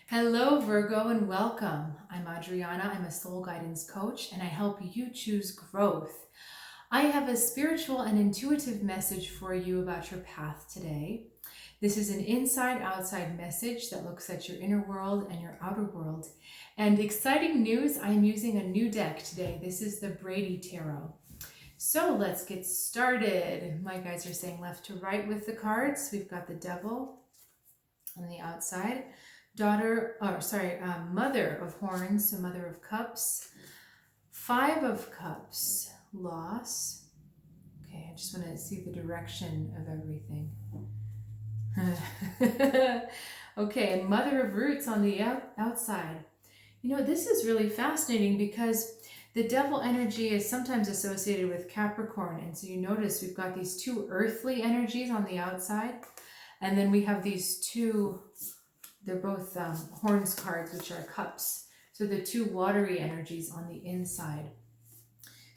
Hello, Virgo, and welcome. I'm Adriana. I'm a soul guidance coach, and I help you choose growth. I have a spiritual and intuitive message for you about your path today. This is an inside-outside message that looks at your inner world and your outer world. And exciting news, I'm using a new deck today. This is the Brady Tarot. So let's get started. My guys are saying left to right with the cards. We've got the Devil on the outside. Mother of Horns, so Mother of Cups. Five of Cups, loss. Okay, I just want to see the direction of everything. Okay, and Mother of Roots on the outside. You know, this is really fascinating because the Devil energy is sometimes associated with Capricorn. And so you notice we've got these two earthly energies on the outside. And then we have these two, they're both Horns cards, which are cups. So the two watery energies on the inside.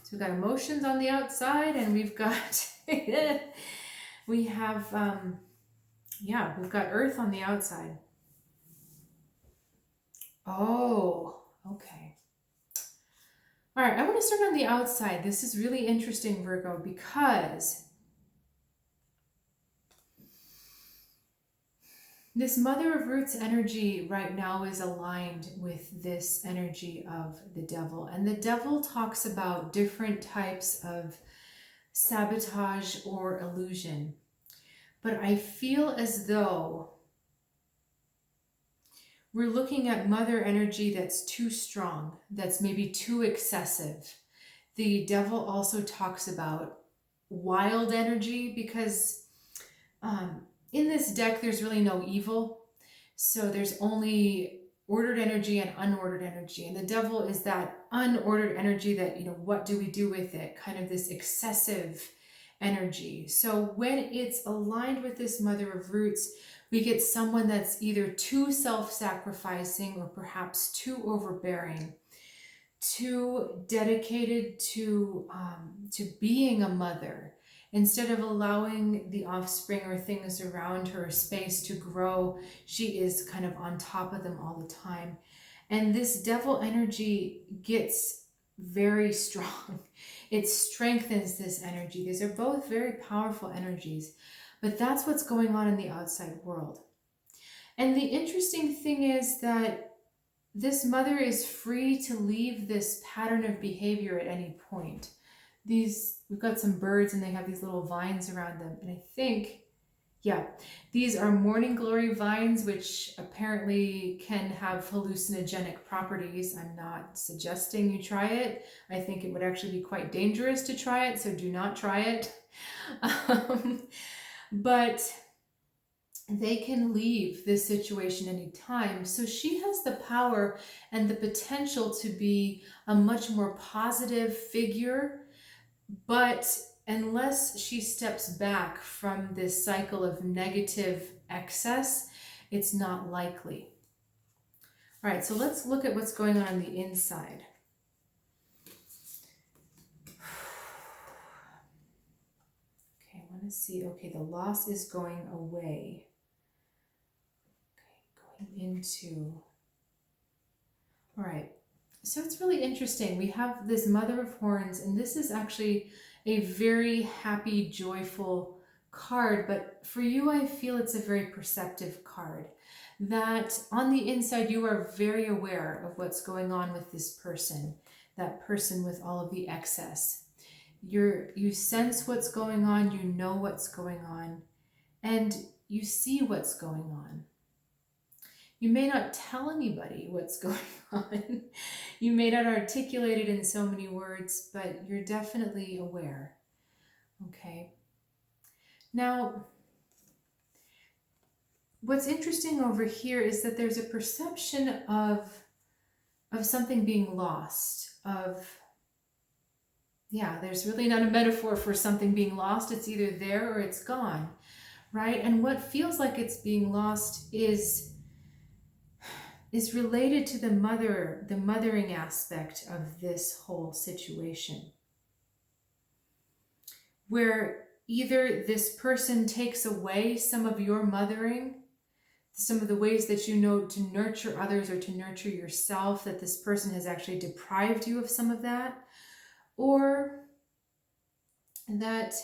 So we've got emotions on the outside, and we've got, we've got earth on the outside. Oh, okay. All right, I want to start on the outside. This is really interesting, Virgo, because this Mother of Roots energy right now is aligned with this energy of the Devil. And the Devil talks about different types of sabotage or illusion. But I feel as though we're looking at Mother energy that's too strong, that's maybe too excessive. The Devil also talks about wild energy because in this deck, there's really no evil. So there's only ordered energy and unordered energy. And the Devil is that unordered energy that, you know, what do we do with it? Kind of this excessive energy. So when it's aligned with this Mother of Roots, we get someone that's either too self-sacrificing or perhaps too overbearing, too dedicated to being a mother. Instead of allowing the offspring or things around her space to grow, she is kind of on top of them all the time. And this Devil energy gets very strong. It strengthens this energy. These are both very powerful energies, but that's what's going on in the outside world. And the interesting thing is that this mother is free to leave this pattern of behavior at any point. We've got some birds and they have these little vines around them. And I think, these are morning glory vines, which apparently can have hallucinogenic properties. I'm not suggesting you try it. I think it would actually be quite dangerous to try it, so do not try it. But they can leave this situation anytime. So she has the power and the potential to be a much more positive figure. But unless she steps back from this cycle of negative excess, it's not likely. All right, so let's look at what's going on the inside. Okay, I want to see, okay, the loss is going away. Okay, going into, all right. So it's really interesting. We have this Mother of Horns, and this is actually a very happy, joyful card. But for you, I feel it's a very perceptive card. That on the inside, you are very aware of what's going on with this person, that person with all of the excess. You sense what's going on, you know what's going on, and you see what's going on. You may not tell anybody what's going on. You may not articulate it in so many words, but you're definitely aware. Okay. Now, what's interesting over here is that there's a perception of something being lost, there's really not a metaphor for something being lost. It's either there or it's gone, right? And what feels like it's being lost is related to the mothering aspect of this whole situation, where either this person takes away some of your mothering some of the ways that you know to nurture others or to nurture yourself, that this person has actually deprived you of some of that, or that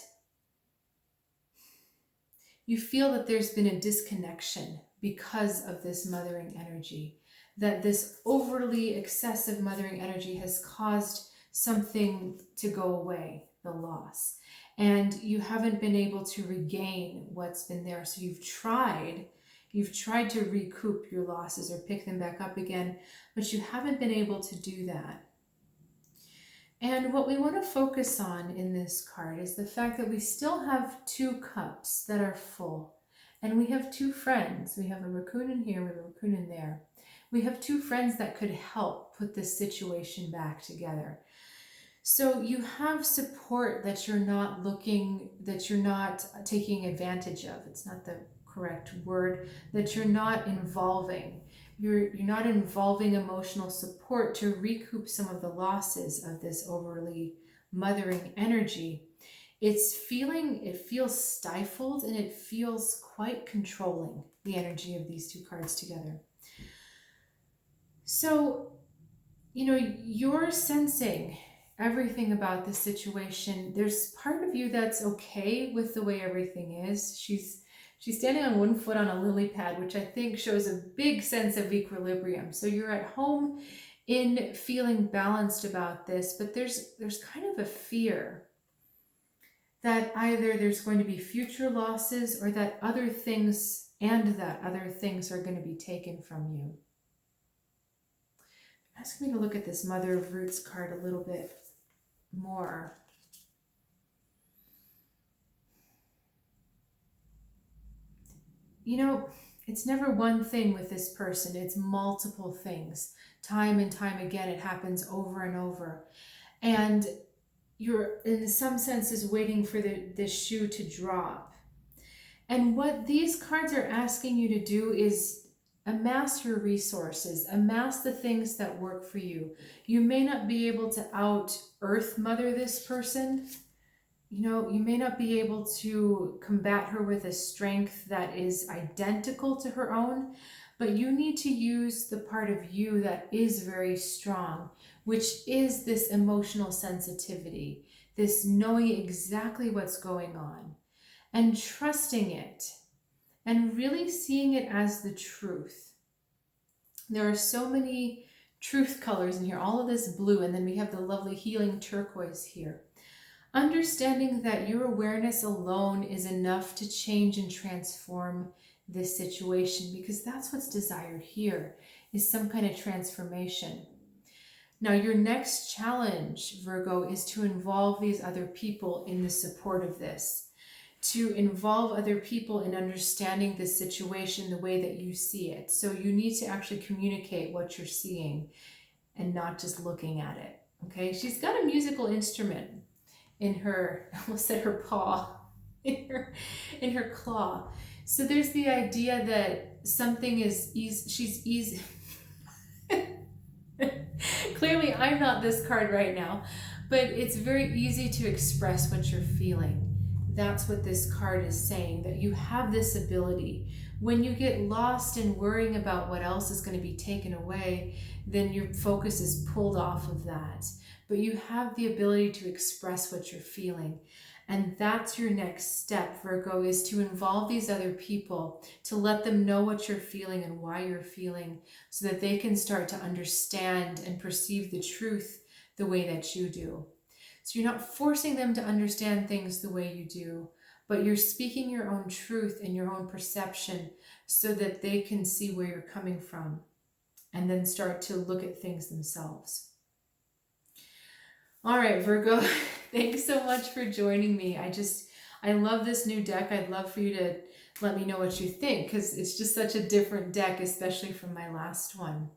you feel that there's been a disconnection because of this mothering energy, that this overly excessive mothering energy has caused something to go away, the loss, and you haven't been able to regain what's been there. So you've tried to recoup your losses or pick them back up again, but you haven't been able to do that. And what we want to focus on in this card is the fact that we still have 2 cups that are full. And we have 2 friends. We have a raccoon in here, we have a raccoon in there. We have 2 friends that could help put this situation back together. So you have support that you're not taking advantage of. It's not the correct word, that you're not involving. You're not involving emotional support to recoup some of the losses of this overly mothering energy. It feels stifled, and it feels quite controlling, the energy of these 2 cards together. So, you're sensing everything about this situation. There's part of you that's okay with the way everything is. She's standing on 1 foot on a lily pad, which I think shows a big sense of equilibrium. So you're at home in feeling balanced about this, but there's kind of a fear that either there's going to be future losses, or that other things are going to be taken from you. Ask me to look at this Mother of Roots card a little bit more. It's never one thing with this person. It's multiple things. Time and time again, it happens over and over. And you're, in some senses, waiting for the shoe to drop. And what these cards are asking you to do is amass your resources, amass the things that work for you. You may not be able to out-earth mother this person. You may not be able to combat her with a strength that is identical to her own, but you need to use the part of you that is very strong, which is this emotional sensitivity, this knowing exactly what's going on, and trusting it, and really seeing it as the truth. There are so many truth colors in here, all of this blue, and then we have the lovely healing turquoise here. Understanding that your awareness alone is enough to change and transform this situation, because that's what's desired here, is some kind of transformation. Now, your next challenge, Virgo, is to involve these other people in the support of this, to involve other people in understanding the situation the way that you see it. So you need to actually communicate what you're seeing and not just looking at it. Okay, she's got a musical instrument in her, I almost said her paw, in her claw. So there's the idea that something is she's easy. Clearly I'm not this card right now, but it's very easy to express what you're feeling. That's what this card is saying, that you have this ability. When you get lost in worrying about what else is going to be taken away, then your focus is pulled off of that. But you have the ability to express what you're feeling. And that's your next step, Virgo, is to involve these other people, to let them know what you're feeling and why you're feeling, so that they can start to understand and perceive the truth the way that you do. So you're not forcing them to understand things the way you do, but you're speaking your own truth and your own perception so that they can see where you're coming from and then start to look at things themselves. All right, Virgo, thanks so much for joining me. I love this new deck. I'd love for you to let me know what you think, because it's just such a different deck, especially from my last one.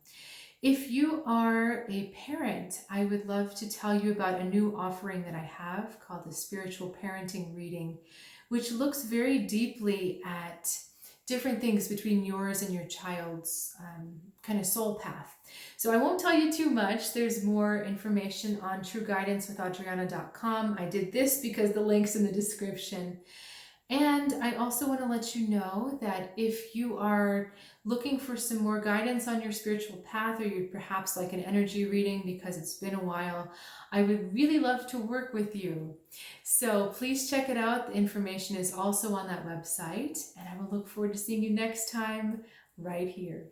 If you are a parent, I would love to tell you about a new offering that I have called the Spiritual Parenting Reading, which looks very deeply at different things between yours and your child's kind of soul path. So I won't tell you too much. There's more information on trueguidancewithadriana.com. I did this because the link's in the description. And I also want to let you know that if you are looking for some more guidance on your spiritual path, or you'd perhaps like an energy reading because it's been a while, I would really love to work with you. So please check it out. The information is also on that website, and I will look forward to seeing you next time right here.